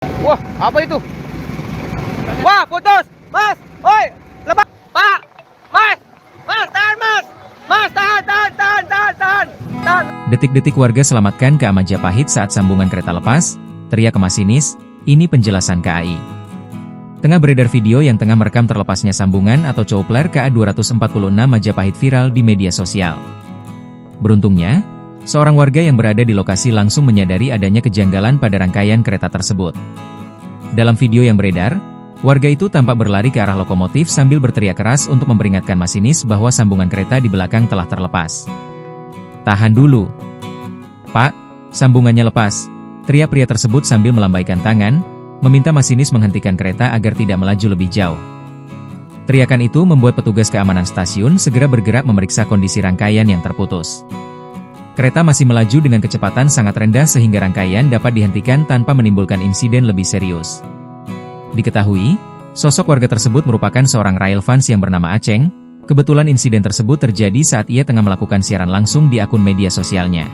Wah, apa itu? Wah, putus! Mas! Oi! Lepas! Pak! Mas! Mas, tahan, Mas! Mas, tahan! Tahan! Detik-detik warga selamatkan KA Majapahit saat sambungan kereta lepas, teriak ke masinis, ini penjelasan KAI. Tengah beredar video yang tengah merekam terlepasnya sambungan atau coupler KA 246 Majapahit viral di media sosial. Beruntungnya, seorang warga yang berada di lokasi langsung menyadari adanya kejanggalan pada rangkaian kereta tersebut. Dalam video yang beredar, warga itu tampak berlari ke arah lokomotif sambil berteriak keras untuk memperingatkan masinis bahwa sambungan kereta di belakang telah terlepas. "Tahan dulu, Pak, sambungannya lepas," teriak pria tersebut sambil melambaikan tangan, meminta masinis menghentikan kereta agar tidak melaju lebih jauh. Teriakan itu membuat petugas keamanan stasiun segera bergerak memeriksa kondisi rangkaian yang terputus. Kereta masih melaju dengan kecepatan sangat rendah sehingga rangkaian dapat dihentikan tanpa menimbulkan insiden lebih serius. Diketahui, sosok warga tersebut merupakan seorang railfans yang bernama Aceng. Kebetulan insiden tersebut terjadi saat ia tengah melakukan siaran langsung di akun media sosialnya.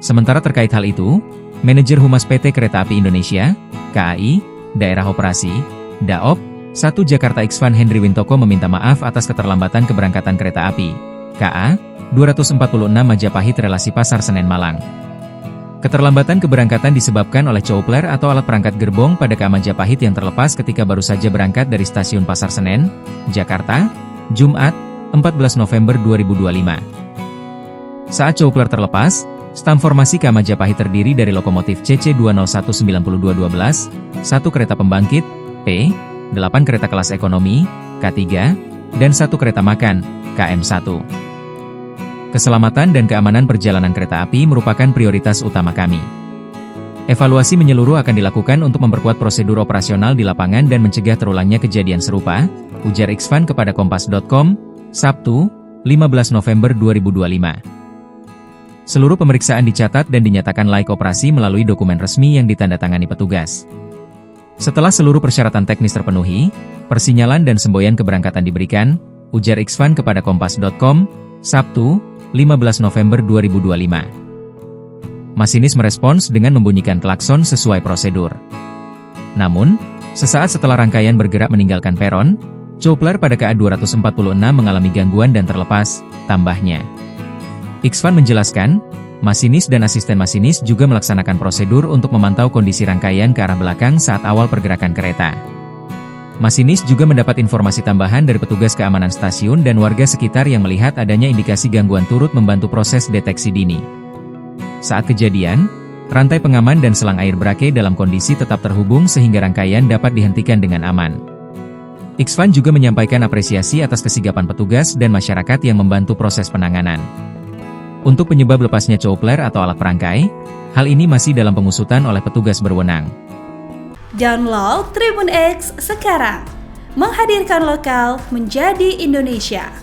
Sementara terkait hal itu, Manajer Humas PT Kereta Api Indonesia, KAI, Daerah Operasi, Daop, 1 Jakarta Xvan Henry Wintoko meminta maaf atas keterlambatan keberangkatan kereta api, KA 246 Majapahit relasi Pasar Senen Malang. Keterlambatan keberangkatan disebabkan oleh coupler atau alat perangkat gerbong pada KA Majapahit yang terlepas ketika baru saja berangkat dari stasiun Pasar Senen, Jakarta, Jumat, 14 November 2025. Saat coupler terlepas, stam formasi KA Majapahit terdiri dari lokomotif CC2019212, 1 kereta pembangkit, P, 8 kereta kelas ekonomi, K3, dan 1 kereta makan, KM1. Keselamatan dan keamanan perjalanan kereta api merupakan prioritas utama kami. Evaluasi menyeluruh akan dilakukan untuk memperkuat prosedur operasional di lapangan dan mencegah terulangnya kejadian serupa, ujar Xvan kepada Kompas.com, Sabtu, 15 November 2025. Seluruh pemeriksaan dicatat dan dinyatakan layak operasi melalui dokumen resmi yang ditandatangani petugas. Setelah seluruh persyaratan teknis terpenuhi, persinyalan dan semboyan keberangkatan diberikan, ujar Xvan kepada Kompas.com, Sabtu, 15 November 2025. Masinis merespons dengan membunyikan klakson sesuai prosedur. Namun, sesaat setelah rangkaian bergerak meninggalkan peron, coupler pada KA 246 mengalami gangguan dan terlepas, tambahnya. Xvan menjelaskan, masinis dan asisten masinis juga melaksanakan prosedur untuk memantau kondisi rangkaian ke arah belakang saat awal pergerakan kereta. Masinis juga mendapat informasi tambahan dari petugas keamanan stasiun dan warga sekitar yang melihat adanya indikasi gangguan turut membantu proses deteksi dini. Saat kejadian, rantai pengaman dan selang air brake dalam kondisi tetap terhubung sehingga rangkaian dapat dihentikan dengan aman. Xvan juga menyampaikan apresiasi atas kesigapan petugas dan masyarakat yang membantu proses penanganan. Untuk penyebab lepasnya coupler atau alat perangkai, hal ini masih dalam pengusutan oleh petugas berwenang. Download Tribun X sekarang, menghadirkan lokal menjadi Indonesia.